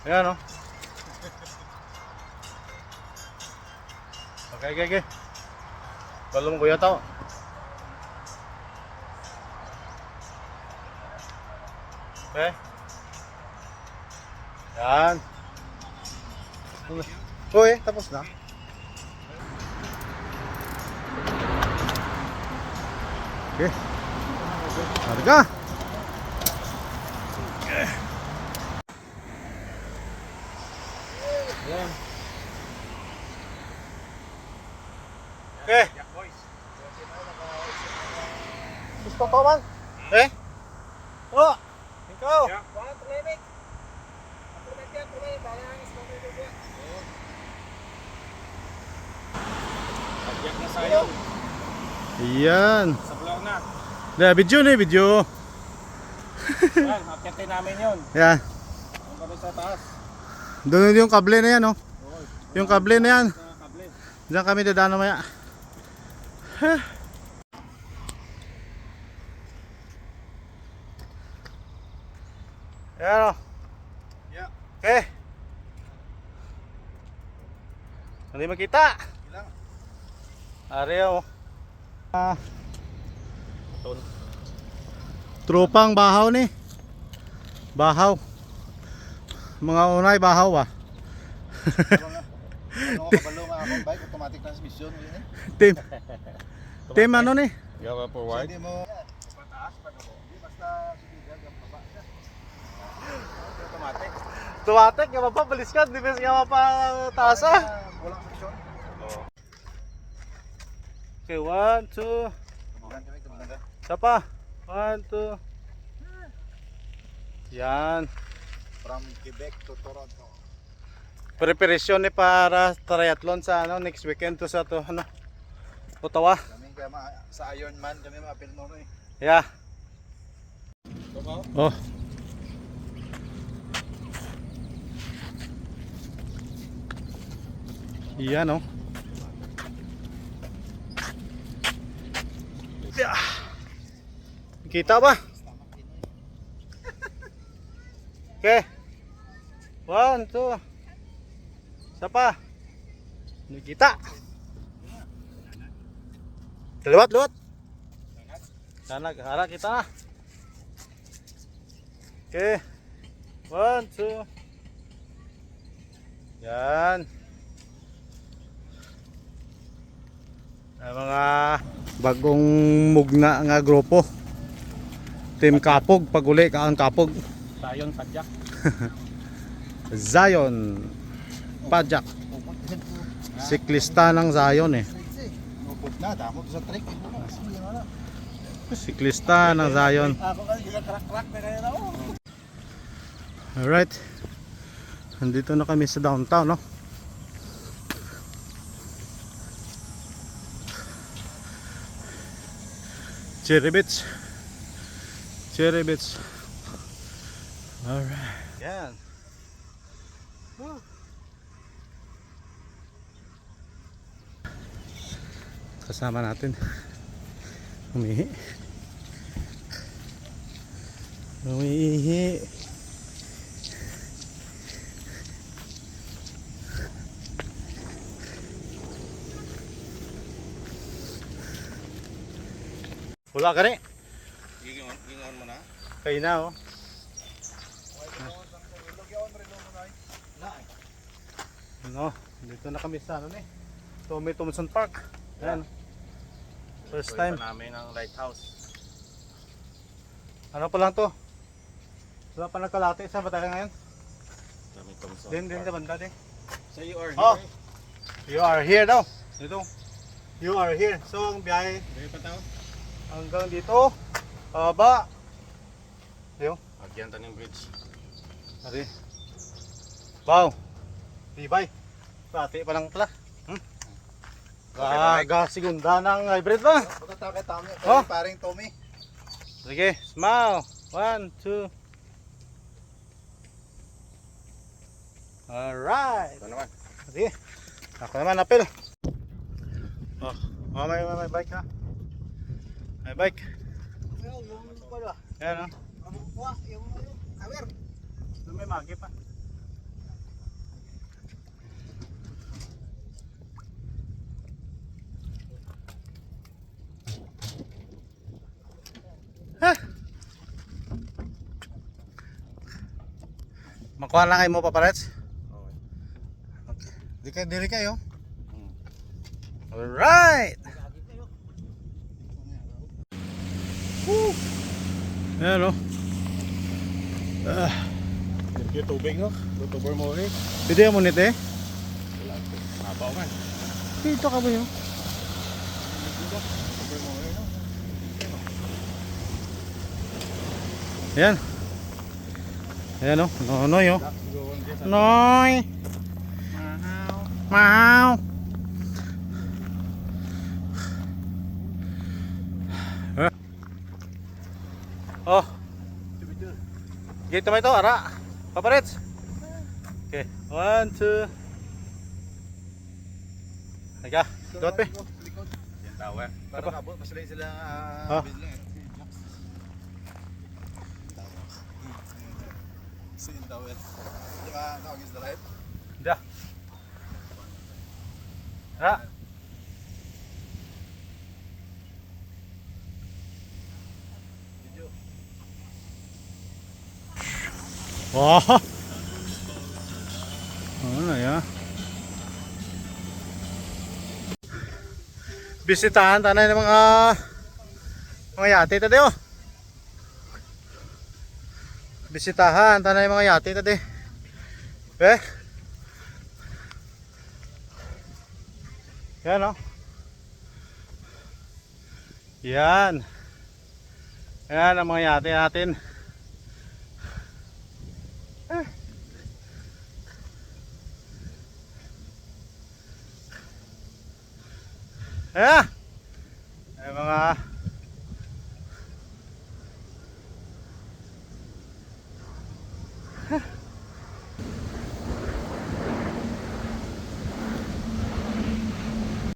Ayan o. Okay. Balong kuya tao. Okay. Yan. Uy, tapos na. Okay. Harga. Yan. Okay. Gusto ko man? Eh? Oh! Ikaw! Pagyak na sayo. Yan. Sa vlog na. Video na video. Yan, akyatin namin yun. Yan. Ang kami sa taas. Doon yung kable na yan, oh. Yung kable na yan. Sa kable. Diyan kami dadaan maya. Yan, oh. Yeah. Okay. Hindi makita. Ilang? Ari, oh. Tropang bahaw ni. Bahaw. Mga unay bahaw ah. Ano ka kabalo nga akong bike, automatic transmission. Team. Team ano ni? Gawa po So, wide. hindi mo pataas pa ako. Hindi basta sumigal ang baba. Automatic. Tuwatek, nga mapabalis ka. Di ba nga mapataas ah. Walang friction. Okay, 1, 2. Tumagan kami, tumagan ka. Isa pa. 1, 2. Yan. From Quebec to Toronto. Preparasyon ni para triathlon sa ano next weekend to sa to ano. Ottawa. Kami kaya sa Ironman kami ma-film mo eh. Yeah. Oh. Yan oh. Yeah. Kita ba? Okay. 1, 2. Isa pa. Nakita. Luwat. Sana harap kita na. Okay. 1, 2. Yan. Mga bagong mugna nga grupo. Team Kapog, paguli ka ang Kapog. Sayon, padyak. Zion Pajak. Siklista ng Zion eh. Upot na, damo to sa trick. Siklista ng Zion. Ako ka, crack na kaya na ako. Alright. Nandito na kami sa downtown, no? Cherry Beach. Alright. Yan. Kasama natin. Umihi. Wala ka rin. Gingon mo na. Kayo na oh. No, dito na kami sa ano ni Tommy Thompson Park. Ayan. First time. Pa namin ang lighthouse. Ano pa lang to? Wala pa nagkalate. Saan ba tayo ngayon? Kami Thompson. Din sa banda din. So you are Oh. here. You are here daw. Dito. You are here. So ang biyahe Dili pa tao. hanggang dito. Ba. Yo. Agyan taning bridge. Ari. Wow. Tibay. Pati pa lang pala. Gaga segunda ng hybrid ba? Pagkatao kay Tommy, Oh. paring Tommy. Sige, smile. 1, 2. Alright. Ito naman. Sige. Ako naman apel. Oh, may bike ha. May bike. Ayan o. Yung cover. May magi pa. Ha? Makuha lang kayo mo paparets? Okay. Dili kayo. Alright! Woo! Ayan o. Yung tubig no? Tutuber mo eh. Pwede mo nito eh. Habaw man. Dito ka ba yun? Tutuber mo eh no? Ayan. Ayan o. Noy o. Noy! Mahaw! Oh. Gate naman ito, ara. Paparets. Okay. 1, 2. Halika. Dot pe. Yung tower. Para kabot, mas lang sila Ah. building. Sa yung towel. Di ba nakagis na light? Da. Ara. Wah. Ano ya? Bisitahan tanay ng mga yate tadi oh. Bisitahan tanay mga yate tadi. Yan oh. Yan. Yan ang mga yate natin. Ay mga